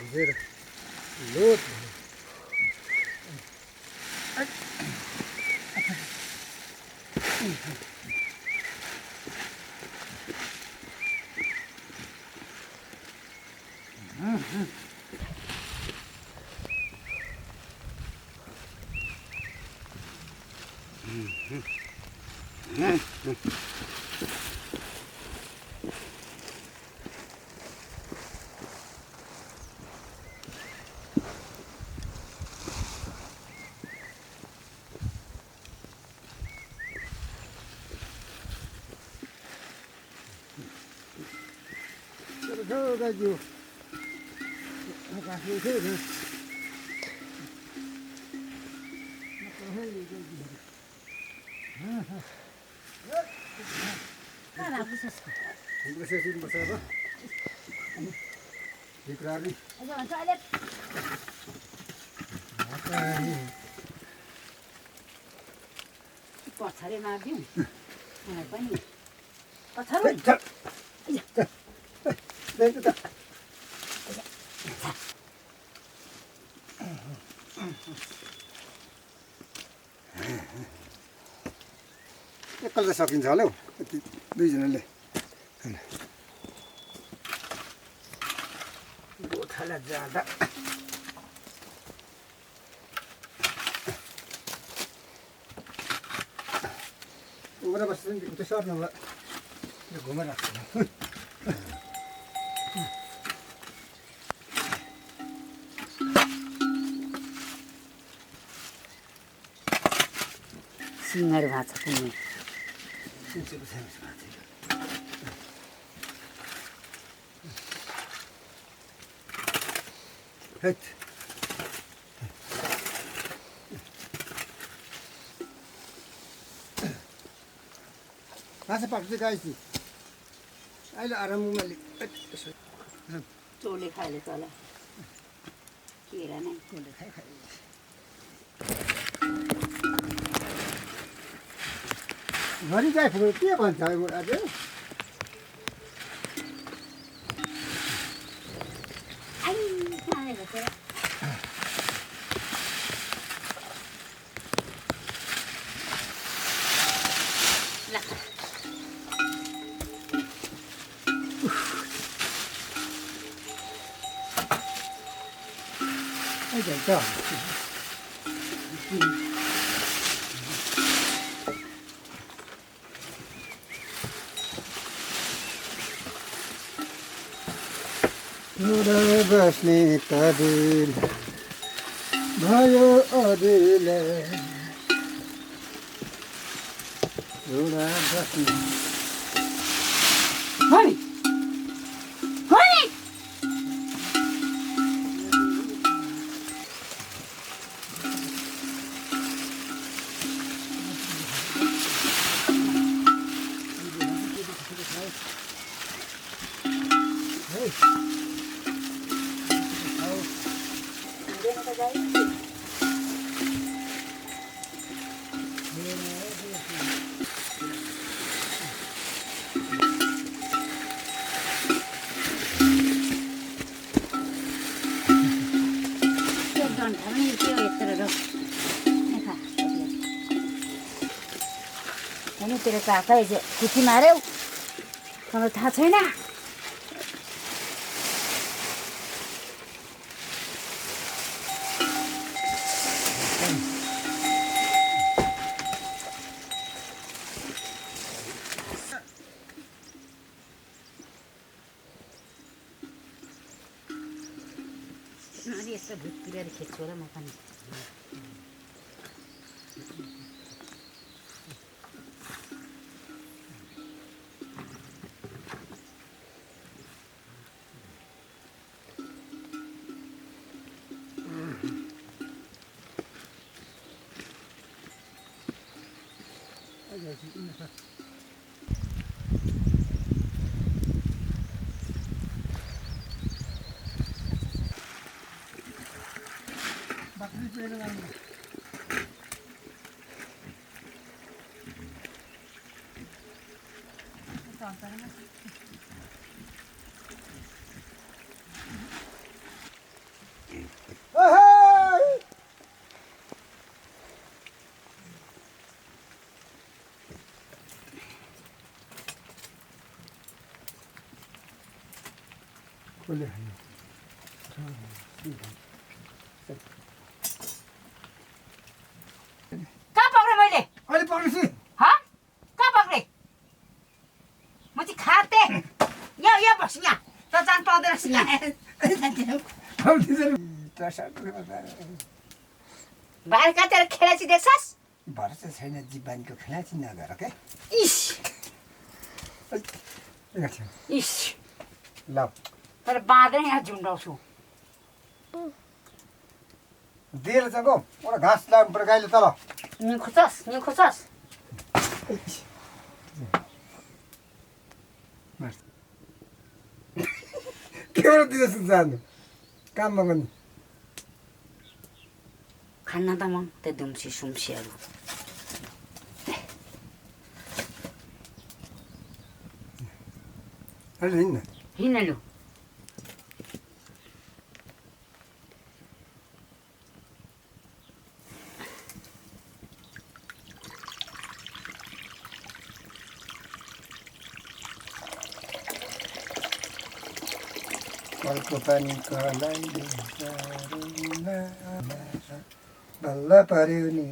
भिजेर लोट 가지고 아까 해서는 하나 부쉈어. 이거 봐. 이거라니. 잠깐만, toilet. पछाडि मारिदिउँ पनि पछाडि एकल त सकिन्छ होला हौ दुईजनाले गोठाला जाँदा उब्र बस्छ नि उतै सर्नु होला घुमेर सिँगहरू भएको छ कुनै माछा पाक्छ गाइसी अहिले आराममा चोले खाइले तल केरा नै चोले खाइ घरि गाई फुल के भन्छ आज बस्ने तदिल भयो अदिल बस्ने तेरो काकै खुसी मार्यौ मलाई थाहा छैन यस्तो भुततिर खेच्छु र म पनि कसले खायो कहाँ पक्रेँ मैले अहिले पक्रेछु हाँ कहाँ पक्रेँ म चाहिँ खाते यहाँ बस यहाँ त जान पाउँदैन रहेछ यहाँ बाहिर काटेर खेलाइची देख्छस् भरोसा छैन जीवनको खेलाची नगर के इस इस ल तर बाँधेर यहाँ झुन्डाउँछु दिएर चाहिँ एउटा घाँस लाग्नु पर्यो गाईले तल नि खोज्छस् के दिएछ जानु काममा गर्नु खान्न त म त्यो दुम्सी सुम्सीहरू अहिले हिँड्न हिँड्न लु कलको पानी कलाइले बल्ल पर्यो नि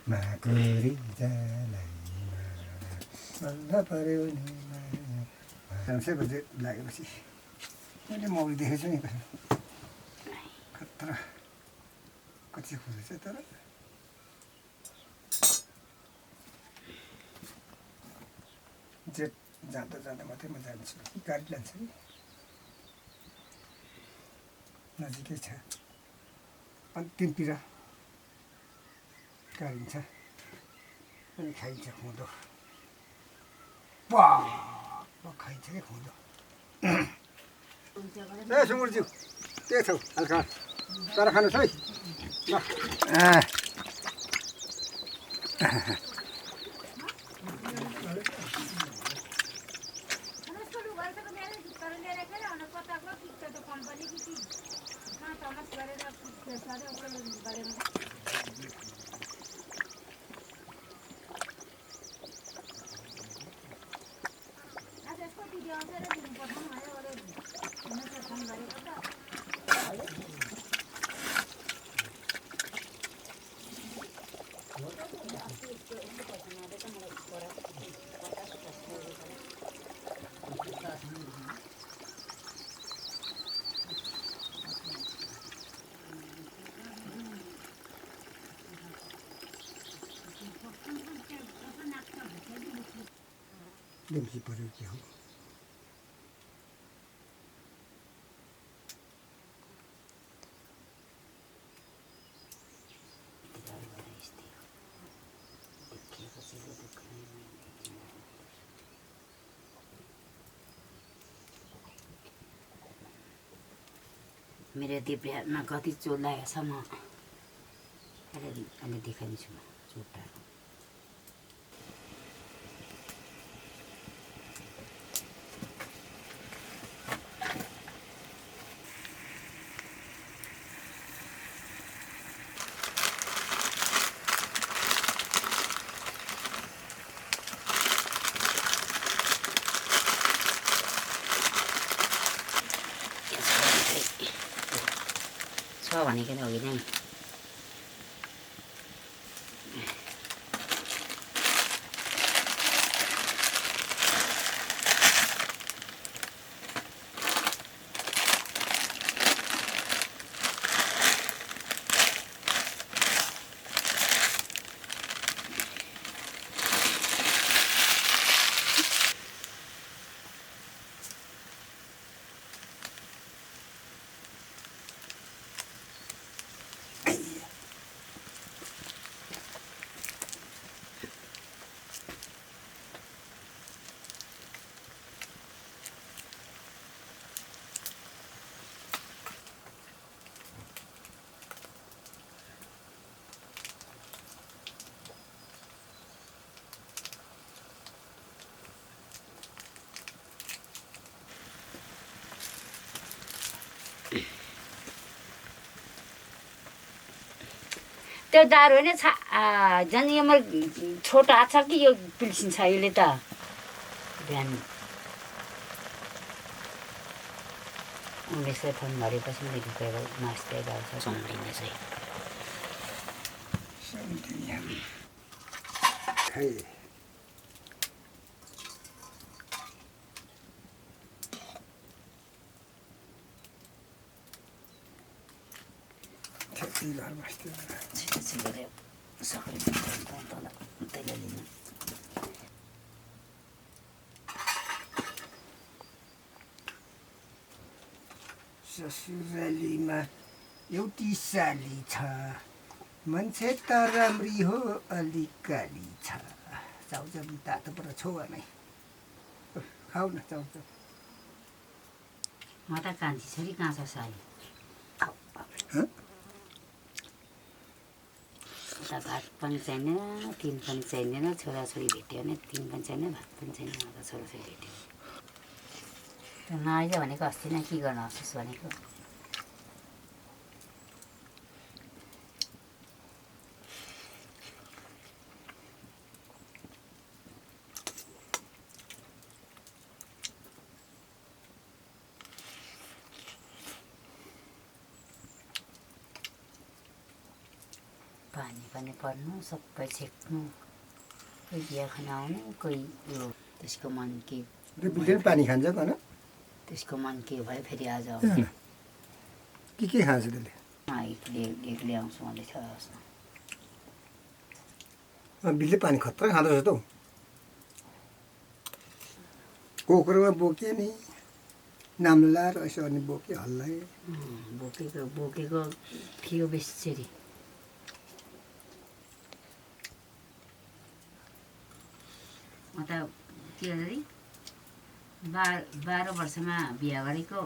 माकुरी जालाइमा बल्ल पर्यो नि बजे लागेपछि मैले मौरी देखेको छु नि खतरा कति खोजेछ तर जेठ जाँदा जाँदा मात्रै म जान्छु गाडी लान्छु नि नजिकै छ अन्तिमतिर गाडिन्छ अनि खाइन्छ खुँदो खाइन्छ कि खुँदो ए सुँगुरज्यू के छौ हल्का तर खानुहोस् है ल दुम्सी पऱ्यो के हो मेरो देब्रेमा कति चोट लागेको छ म अहिले देखाइदिन्छु म चोटहरू छ भनेको नि अघि नै त्यो दारू नै छ झन् यो मेरो छोटो हात छ कि यो पिल्सिन्छ यसले त बिहान उमेशले फोन गरेपछि मैले ढुकेर नाच्दै गर्छ सम्झिने चाहिँ खै छेत्री घर बस्दै छिटो सक्ने त्यसले लिनु ससुरालीमा एउटी साली छ मान्छे त राम्री हो अलिक काली छ चाउचाउ तातो पर छौवा नै खाऊ न चाउचाउ म त कान्छी छोरी कहाँ छ साली उता भात पनि चाहिँदैन तिन पनि चाहिँदैन छोराछोरी भेट्यो भने तिन पनि चाहिँदैन भात पनि चाहिँदैन उता छोराछोरी भेट्यो त्यो नआइज भनेको अस्ति नै के गर्न आउँछस् भनेको पानी पनि पर्नु सबै छेक्नु कोही बिहा खान आउने कोही यो त्यसको मन के बिल्कुल पानी खान्छ भन त्यसको मन के भयो फेरि आज के खान्छ त्यसले एक्लै आउँछु भन्दै थियो बिलले पानी खतरा खाँदो रहेछ त हौ कोक्रोमा बोके नि नाम लाएर यसो अनि बोके हल्लाए बोकेको थियो बेसरी म त के अरे 12 वर्षमा बिहा गरेको